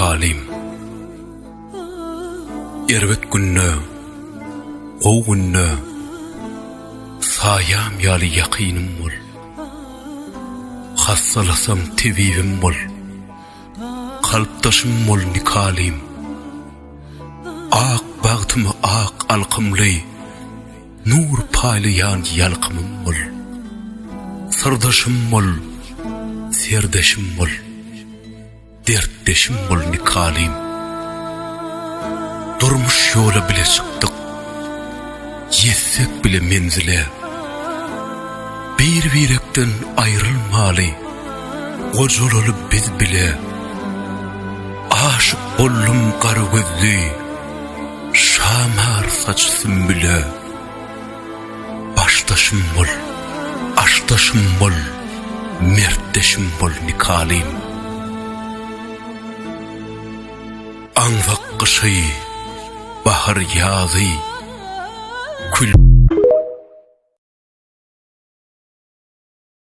nikalim. Erbet günne, o günne, sayam yali yakinim bol. Hassalasam tevivim bol. Kalptaşım bol nikalim. Ak bağtımı ak alkımlı, nur paylayan yalkımım bol. Sırdaşım bol, serdeşim bol. Dertdeşim bol nikalim. Durmuş yola bile çıktık, yetsek bile menzile. Bir birekten ayrılmalı, gocolalı biz bile. Aşık bollum karı gözlü, şamar saçsın bile. Baştaşım bol, aştaşım bol, mertdeşim bol nikalim. Anvak kışı, bahar yazı, kül